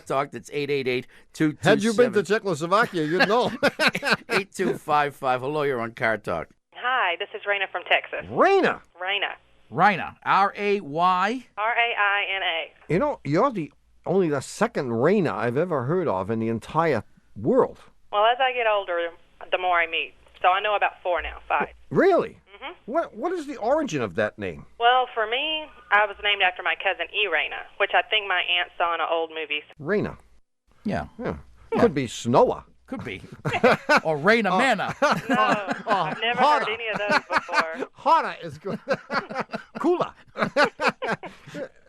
Talk. That's 888-227. Had you been to Czechoslovakia, you'd know. 8255. Hello, you're on Car Talk. Hi, this is Raina from Texas. Raina. Raina. R-A-Y? Raina. You know, you're only the second Raina I've ever heard of in the entire world. Well, as I get older, the more I meet. So I know about 4 now, 5. Really? What is the origin of that name? Well, for me, I was named after my cousin Raina, which I think my aunt saw in an old movie. Raina. Yeah. Could be Snowa. Could be. Or Raina Manna. No, I've never heard any of those before. Hotter is good. Cooler.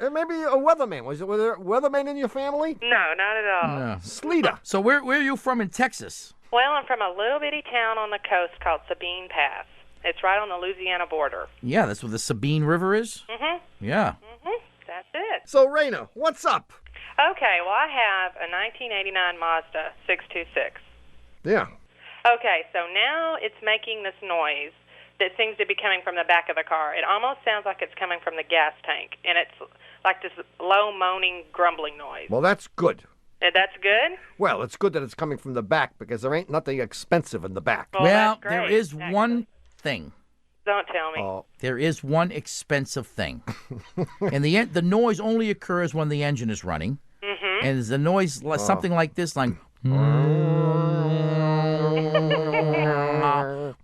Maybe a weatherman. Were there weathermen in your family? No, not at all. Yeah. Sleeter. So where are you from in Texas? Well, I'm from a little bitty town on the coast called Sabine Pass. It's right on the Louisiana border. Yeah, that's where the Sabine River is? Yeah. That's it. So, Raina, what's up? Okay, well, I have a 1989 Mazda 626. Yeah. Okay, so now it's making this noise that seems to be coming from the back of the car. It almost sounds like it's coming from the gas tank, and it's like this low moaning, grumbling noise. Well, that's good. That's good? Well, it's good that it's coming from the back because there ain't nothing expensive in the back. Well, Well, that's great, there is actually. one thing. Don't tell me. Oh, There is one expensive thing. And the noise only occurs when the engine is running. And the noise, something like this, like...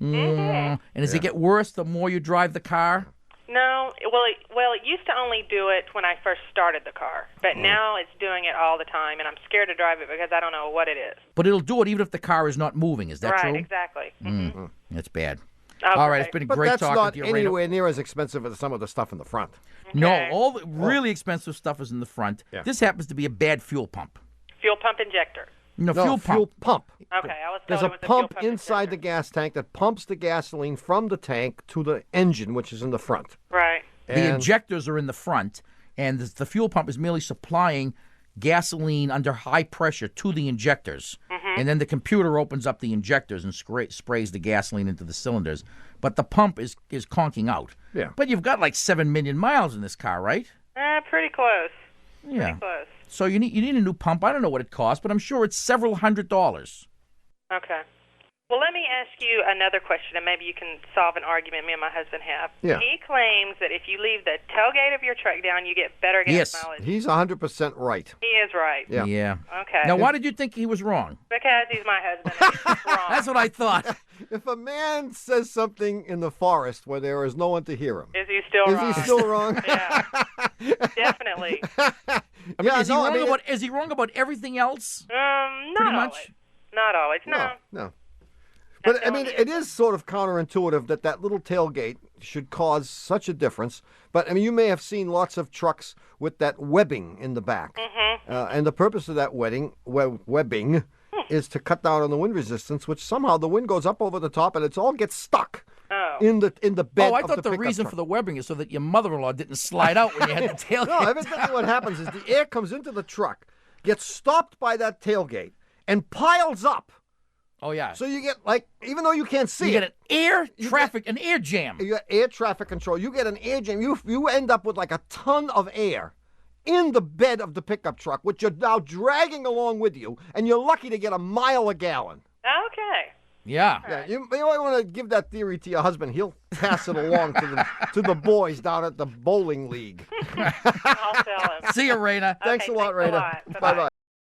And does it get worse the more you drive the car? No, well, it used to only do it when I first started the car, but now it's doing it all the time, and I'm scared to drive it because I don't know what it is. But it'll do it even if the car is not moving. Is that Right, true? exactly. That's bad. Okay. All right, it's been but great that's talking not to you, Raina. anywhere near as expensive as some of the stuff in the front. No, Okay. all the really expensive stuff is in the front. Yeah. This happens to be a bad fuel pump. Fuel pump injector. No, No, fuel pump. Okay, I was There's told a it was a fuel pump pump inside the injector. gas tank that pumps the gasoline from the tank to the engine, which is in the front. Right. The And- injectors are in the front, and the fuel pump is merely supplying gasoline under high pressure to the injectors. And then the computer opens up the injectors and sprays the gasoline into the cylinders. But the pump is conking out. Yeah. But you've got like 7 million miles in this car, right? Pretty close. Yeah. Pretty close. So you need a new pump. I don't know what it costs, but I'm sure it's several $100s. Okay. Well, let me ask you another question, and maybe you can solve an argument me and my husband have. Yeah. He claims that if you leave the tailgate of your truck down, you get better gas Yes. mileage. He's 100% right. He is right. Yeah. Okay. Now, why did you think he was wrong? Because he's my husband and he's wrong. That's what I thought. If a man says something in the forest where there is no one to hear him, Is he still is wrong? he still wrong? Yeah. Definitely. I mean, Yeah, is, he no, I wrong mean, about, is he wrong about everything else? Not Pretty always. much. Not always. No. No. But, I That's mean, all it it is sort of counterintuitive that little tailgate should cause such a difference. But, I mean, you may have seen lots of trucks with that webbing in the back. And the purpose of that webbing is to cut down on the wind resistance, which somehow the wind goes up over the top and it all gets stuck Oh. in the bed Oh, I of thought the the pickup reason truck. for the webbing is so that your mother-in-law didn't slide out when you had the tailgate. No, evidently what happens is the air comes into the truck, gets stopped by that tailgate, and piles up. Oh, yeah. So you get, like, even though you can't see you it, get an air jam. you got air traffic control. You get an air jam. You end up with like a ton of air in the bed of the pickup truck, which you're now dragging along with you, and you're lucky to get a mile a gallon. Okay. Yeah. Yeah, you might want to give that theory to your husband. He'll pass it along to the boys down at the bowling league. I'll tell him. See you, Raina. Thanks a lot, thanks a Raina. lot. Bye-bye. Bye-bye.